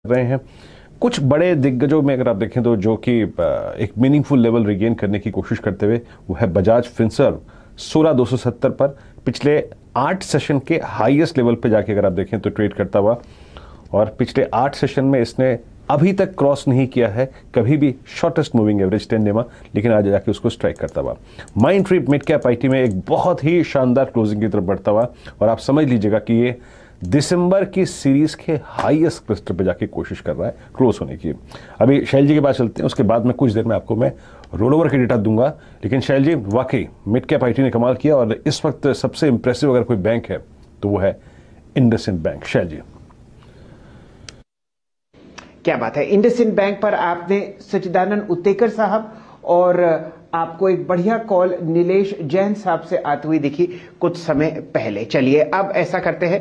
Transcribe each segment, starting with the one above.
रहे हैं। कुछ बड़े दिग्गजों में अगर आप देखें तो जो कि एक मीनिंगफुल लेवल रिगेन करने की कोशिश करते हुए, वो है बजाज फिनसर्व 16270 पर पिछले 8 सेशन के हाईएस्ट लेवल पे जाके अगर आप देखें तो ट्रेड करता हुआ, और पिछले 8 सेशन में इसने अभी तक क्रॉस नहीं किया है कभी भी शॉर्टेस्ट मूविंग एवरेज 10 डेमा, लेकिन आज जाके उसको स्ट्राइक करता हुआ mind tree mid cap IT में एक बहुत ही शानदार क्लोजिंग की तरफ बढ़ता हुआ, और आप समझ लीजिएगा कि ये दिसंबर की सीरीज के हाईएस्ट क्लस्टर पे जाके कोशिश कर रहा है क्लोज होने की। अभी शैल जी के पास चलते हैं, उसके बाद में कुछ देर में आपको मैं रोल ओवर के डेटा दूंगा। लेकिन शैल जी, वाकई मिड कैप आईटी ने कमाल किया, और इस वक्त सबसे इंप्रेसिव अगर कोई बैंक है तो वो है इंडसइंड बैंक। शैल जी, क्या बात है। इंडसइंड बैंक पर आपने सच्चिदानंद उत्तेकर साहब और आपको एक बढ़िया कॉल नीलेश जैन साहब से आती हुई दिखी कुछ समय पहले। चलिए अब ऐसा करते हैं,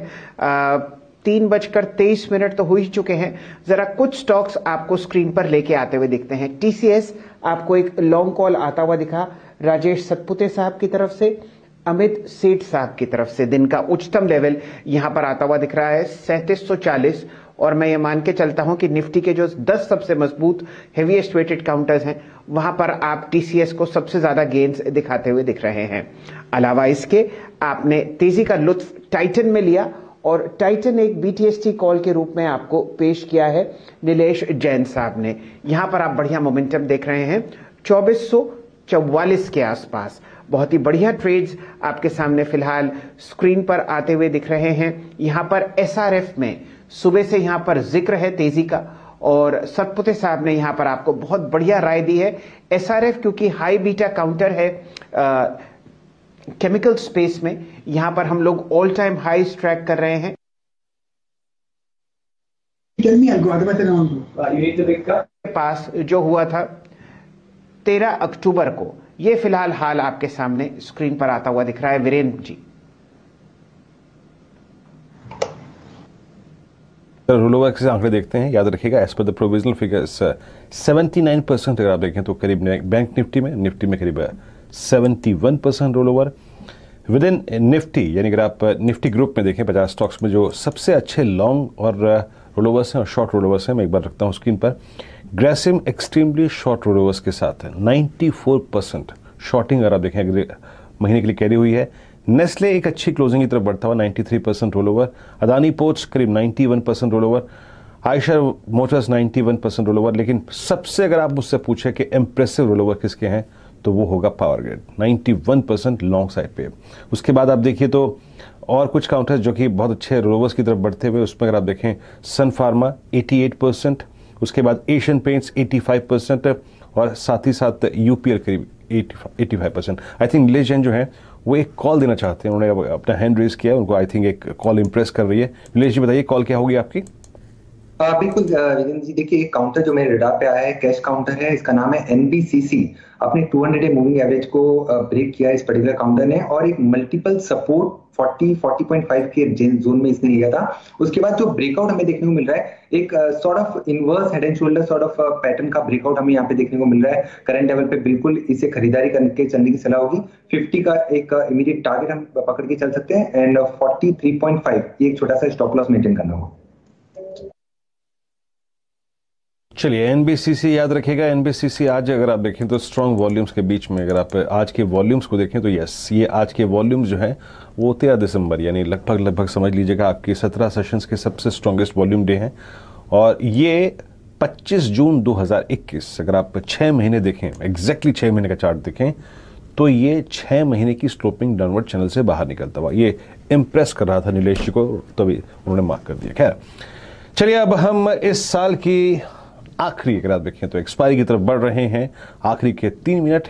3:23 तो हो ही चुके हैं। जरा कुछ स्टॉक्स आपको स्क्रीन पर लेके आते हुए दिखते हैं। टीसीएस आपको एक लॉन्ग कॉल आता हुआ दिखा राजेश सतपुते साहब की तरफ से, अमित सेठ साहब की तरफ से। दिन का उच्चतम लेवल यहां पर आता हुआ दिख रहा है 3740, और मैं ये मान के चलता हूं कि निफ्टी के जो 10 सबसे मजबूत हेवीएस्ट वेटेड काउंटर्स हैं वहां पर आप टीसीएस को सबसे ज्यादा गेन्स दिखाते हुए दिख रहे हैं। अलावा इसके आपने तेजी का लुत्फ टाइटन में लिया, और टाइटन एक बीटीएसटी कॉल के रूप में आपको पेश किया है नीलेश जैन साहब ने। यहां पर आप बढ़िया मोमेंटम देख रहे हैं 2444 के आसपास। बहुत ही बढ़िया ट्रेड्स आपके सामने फिलहाल स्क्रीन पर आते हुए दिख रहे हैं। यहां पर एसआरएफ में सुबह से यहां पर जिक्र है तेजी का, और सतपुते साहब ने यहां पर आपको बहुत बढ़िया राय दी है। एसआरएफ क्योंकि हाई बीटा काउंटर है केमिकल स्पेस में, यहां पर हम लोग ऑल टाइम हाईज ट्रैक कर रहे हैं। पास जो हुआ था 13 अक्टूबर को, यह फिलहाल हाल आपके सामने स्क्रीन पर आता हुआ दिख रहा है। वीरेंद्र जी, रोलोवर के आंकड़े देखते हैं। याद रखिएगा as per the provisional figures 79% अगर आप देखें तो करीब बैंक निफ्टी में करीब 71% रोलोवर विद इन निफ्टी। यानी अगर आप निफ्टी ग्रुप में देखें 50 स्टॉक्स में जो सबसे अच्छे लॉन्ग और रोलोवर्स हैं और शॉर्ट रोलोवर्स हैं, मैं एक बार रखता हूँ स्क्रीन पर। ग्रेसिम एक्सट्रीमली शॉर्ट रोलोवर्स के साथ है 94% शॉर्टिंग अगर आप देखें महीने के लिए कैरी हुई है। नेस्ले एक अच्छी क्लोजिंग की तरफ बढ़ता हुआ 93% रोलोवर। अदानी पोर्ट्स करीब 91% रोलोवर। आयशर मोटर्स 91% रोलोवर। लेकिन सबसे अगर आप मुझसे पूछे कि इंप्रेसिव रोलोवर किसके हैं तो वो होगा पावर ग्रिड 91% लॉन्ग साइड पे। उसके बाद आप देखिए तो और कुछ काउंटर्स जो कि बहुत अच्छे रोलोवर्स की तरफ बढ़ते हुए, उसमें अगर आप देखें सन फार्मा 88%, उसके बाद एशियन पेंट्स 85%, और साथ ही साथ यूपीएल करीब 85%। आई थिंक नीलेश जैन जो है वो एक कॉल देना चाहते हैं, उन्होंने अपना हैंड रेज किया, उनको आई थिंक एक कॉल इंप्रेस कर रही है। नीलेश जी बताइए कॉल क्या होगी आपकी? बिल्कुल वीरेंद्र जी, देखिए एक काउंटर जो मेरे रडार पे आया है कैश काउंटर है, इसका नाम है एनबीसीसी। अपने 200 डे मूविंग एवरेज को ब्रेक किया इस पर्टिकुलर काउंटर ने, और एक मल्टीपल सपोर्ट 40.5 के जोन में इसने लिया था। उसके बाद जो ब्रेकआउट हमें देखने को मिल रहा है, एक sort of inverse head and shoulder sort of pattern का ब्रेकआउट हमें यहाँ पे देखने को मिल रहा है। करंट लेवल पे बिल्कुल इसे खरीदारी करके चलने की सलाह होगी। 50 का एक इमीडिएट टारगेट हम पकड़ के चल सकते हैं, एंड 43.5 ये एक छोटा सा स्टॉप लॉस मेंटेन करना होगा। चलिए एनबीसीसी याद रखिएगा। एनबीसीसी आज अगर आप देखें तो स्ट्रॉन्ग वॉल्यूम्स के बीच में, अगर आप आज के वॉल्यूम्स को देखें तो यस, ये आज के वॉल्यूम्स जो हैं वो 13 दिसंबर यानी लगभग समझ लीजिएगा आपकी 17 सेशंस के सबसे स्ट्रॉन्गेस्ट वॉल्यूम डे हैं। और ये 25 जून 2021, अगर आप 6 महीने देखें, एग्जैक्टली 6 महीने का चार्ट देखें, तो ये 6 महीने की स्लोपिंग डाउनवर्ड चैनल से बाहर निकलता हुआ ये इंप्रेस कर रहा था नीलेश जी को, तभी उन्होंने मार्क कर दिया। खैर चलिए अब हम इस साल की आखिरी अगर आप देखें तो एक्सपायरी की तरफ बढ़ रहे हैं। आखिरी के 3 मिनट